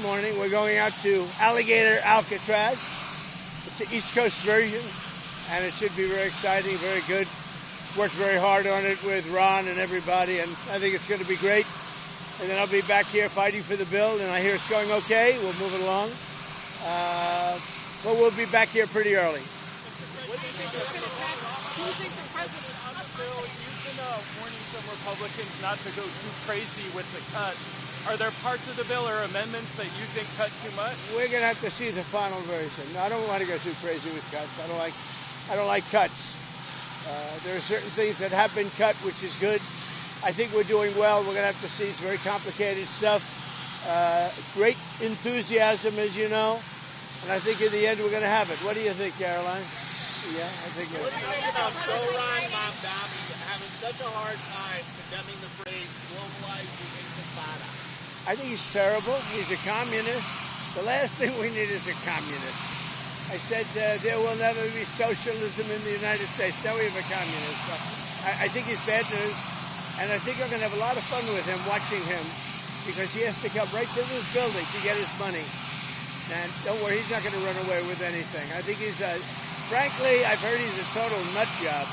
morning. We're going out to Alligator Alcatraz. It's an East Coast version, and it should be very exciting, very good. Worked very hard on it with Ron and everybody, and I think it's going to be great. And then I'll be back here fighting for the bill, and I hear it's going okay. We'll move it along. But we'll be back here pretty early. What do you think the president on the bill? You've been warning some Republicans not to go too crazy with the cuts. Are there parts of the bill or amendments that you think cut too much? We're going to have to see the final version. I don't want to go too crazy with cuts. I don't like cuts. There are certain things that have been cut, which is good. I think we're doing well. We're going to have to see. It's very complicated stuff. Great enthusiasm, as you know. And I think in the end we're going to have it. What do you think, Caroline? Yeah, I think What do you think about Zoran Mamdani having such a hard time condemning the phrase globalizing intifada? I think he's terrible. He's a communist. The last thing we need is a communist. I said there will never be socialism in the United States. Now we have a communist. So I think he's bad news. And I think I'm going to have a lot of fun with him, watching him, because he has to come right to this building to get his money. And don't worry, he's not going to run away with anything. I think he's, frankly, I've heard he's a total nut job.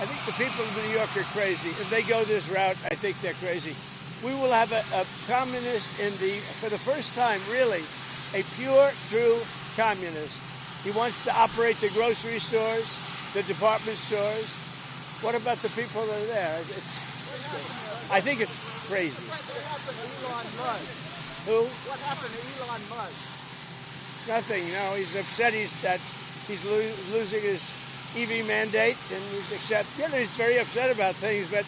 I think the people of New York are crazy. If they go this route, I think they're crazy. We will have a communist for the first time, really, a pure, true communist. He wants to operate the grocery stores, the department stores. What about the people that are there? I think it's crazy. What happened to Elon Musk? Who? What happened to Elon Musk? Nothing. No, he's upset that he's losing his EV mandate, and he's very upset about things, but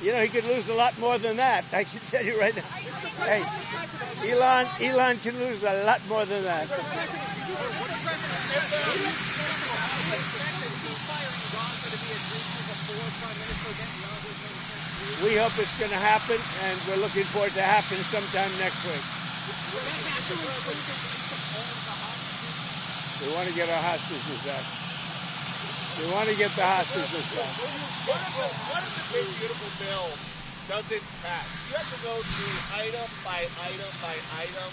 he could lose a lot more than that. I can tell you right now. Hey, Elon can lose a lot more than that. We hope it's going to happen, and we're looking forward to happen sometime next week. We want to get our hostages back. We want to get the hostages back. What if the big beautiful bill doesn't pass? You have to go through item by item by item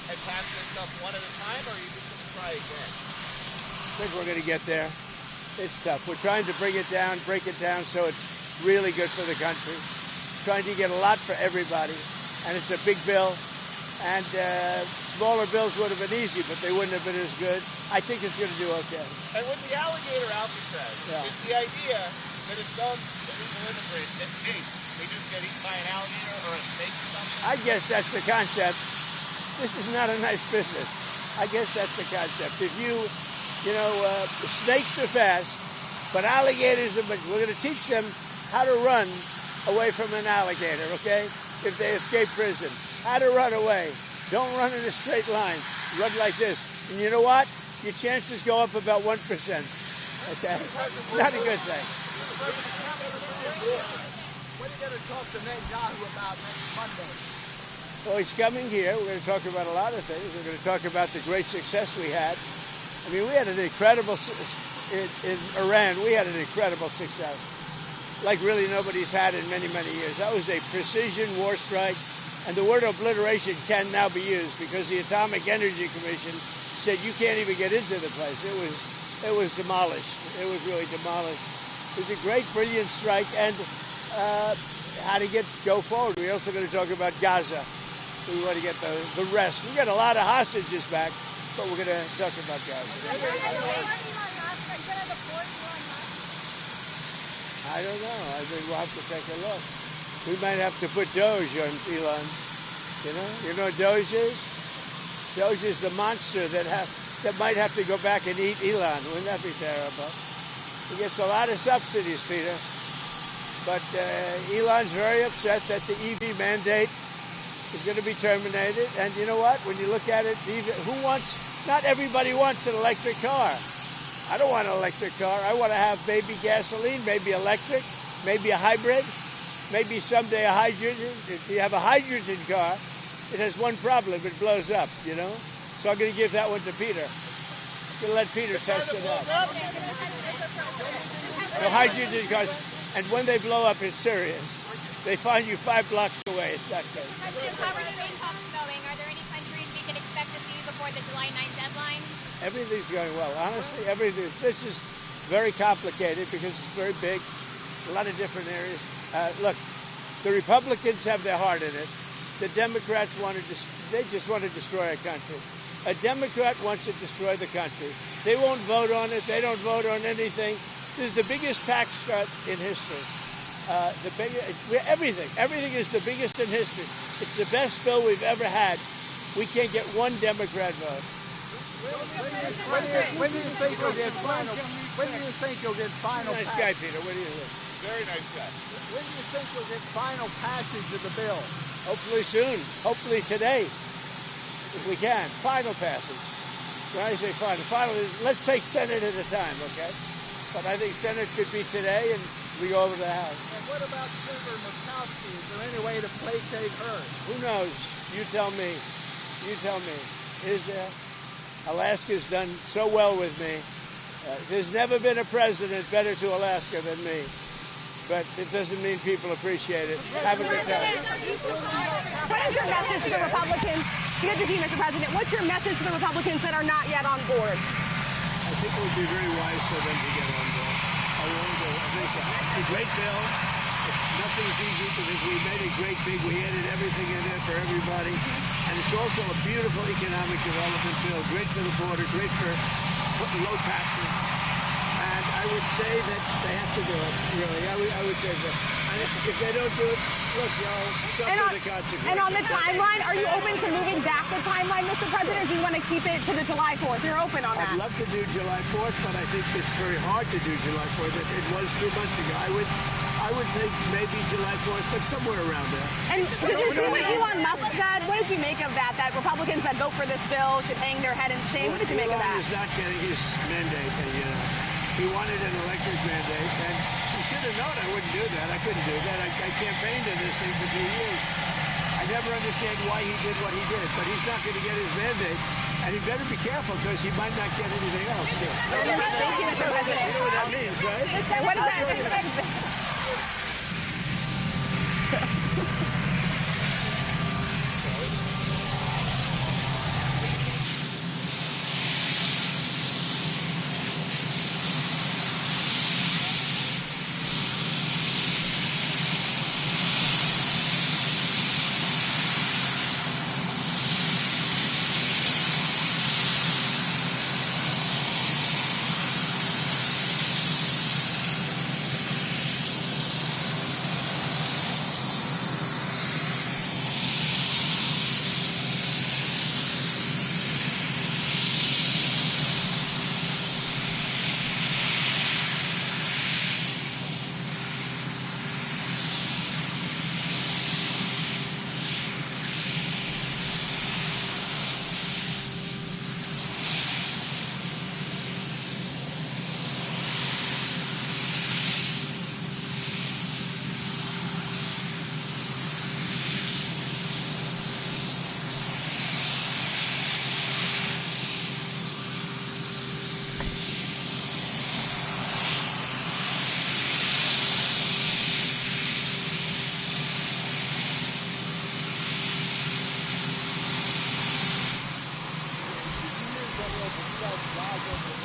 and pass this stuff one at a time, or are you just going to try again? I think we're going to get there. It's tough. We're trying to break it down so it's really good for the country. Trying to get a lot for everybody, and it's a big bill. And smaller bills would have been easy, but they wouldn't have been as good. I think it's going to do okay. And with the Alligator Alcatraz, is the idea that if some illegal immigrants escape, they just get eaten by an alligator or a snake or something? I guess that's the concept. This is not a nice business. I guess that's the concept. If snakes are fast, but alligators are, but we're going to teach them how to run away from an alligator, okay? If they escape prison. How to run away. Don't run in a straight line. Run like this. And you know what? Your chances go up about 1%. Okay? Not a good thing. What are you going to talk to Netanyahu about next Monday? Well, he's coming here. We're going to talk about a lot of things. We're going to talk about the great success we had. I mean, we had an incredible, in Iran, we had an incredible success. Like really nobody's had in many, many years. That was a precision war strike. And the word obliteration can now be used because the Atomic Energy Commission said you can't even get into the place. It was demolished. It was really demolished. It was a great, brilliant strike, and how to go forward. We're also going to talk about Gaza. We want to get the rest. We got a lot of hostages back, but we're going to talk about Gaza. I don't know. I think we'll have to take a look. We might have to put Doge on Elon. You know what Doge is? Doge is the monster that might have to go back and eat Elon. Wouldn't that be terrible? He gets a lot of subsidies, Peter. But Elon's very upset that the EV mandate is going to be terminated. And you know what? When you look at it, not everybody wants an electric car. I don't want an electric car. I want to have maybe gasoline, maybe electric, maybe a hybrid. Maybe someday a hydrogen. If you have a hydrogen car, it has one problem. It blows up, So I'm going to give that one to Peter. I'm going to let Peter test it out. The hydrogen cars, and when they blow up, it's serious. They find you 5 blocks away. It's that crazy. President, how are the rain talks going? Are there any countries before the July 9th deadline? Everything's going well. Honestly, everything. This is very complicated because it's very big, a lot of different areas. Look, the Republicans have their heart in it. The Democrats they just want to destroy our country. A Democrat wants to destroy the country. They won't vote on it. They don't vote on anything. This is the biggest tax cut in history. Everything is the biggest in history. It's the best bill we've ever had. We can't get one Democrat vote. When do you think you'll get final? When do you think you'll get final? Nice guy, Peter. What do you think? Very nice guy. When do you think you'll get final passage of the bill? Hopefully soon. Hopefully today, if we can. Final passage. When I say final, let's take Senate at a time, okay? But I think Senate could be today, and we go over to the House. And what about Senator Murkowski? Is there any way to placate her? Who knows? You tell me. You tell me. Is there? Alaska's done so well with me. There's never been a president better to Alaska than me. But it doesn't mean people appreciate it. Have a good time. What is your message to the Republicans? Good to see you, Mr. President. What's your message to the Republicans that are not yet on board? I think it would be very wise for them to get on board. I really do. I think so. It's a great bill. Nothing's easy because we made it great big. We added everything in there for everybody. And it's also a beautiful economic development bill. Great for the border, great for low taxes. And I would say that they have to do it, really. I would say that. And if they don't do it, look, suffer the consequences. And on the timeline, are you open to moving back the timeline, Mr. President, or do you want to keep it to the July 4th? You're open on that. I'd love to do July 4th, but I think it's very hard to do July 4th. It was 2 months ago. I would think maybe July 4th, but somewhere around there. And did you see what Elon Musk said? What did you make of that? That Republicans that vote for this bill should hang their head in shame? What did you make of that? Elon is not getting his mandate. He wanted an electric mandate, and he should have known I wouldn't do that. I couldn't do that. I campaigned on this thing for 2 years. I never understand why he did what he did, but he's not going to get his mandate, and he better be careful because he might not get anything else. Thank you, Mr. President. You know what that means, right? And what does that Judge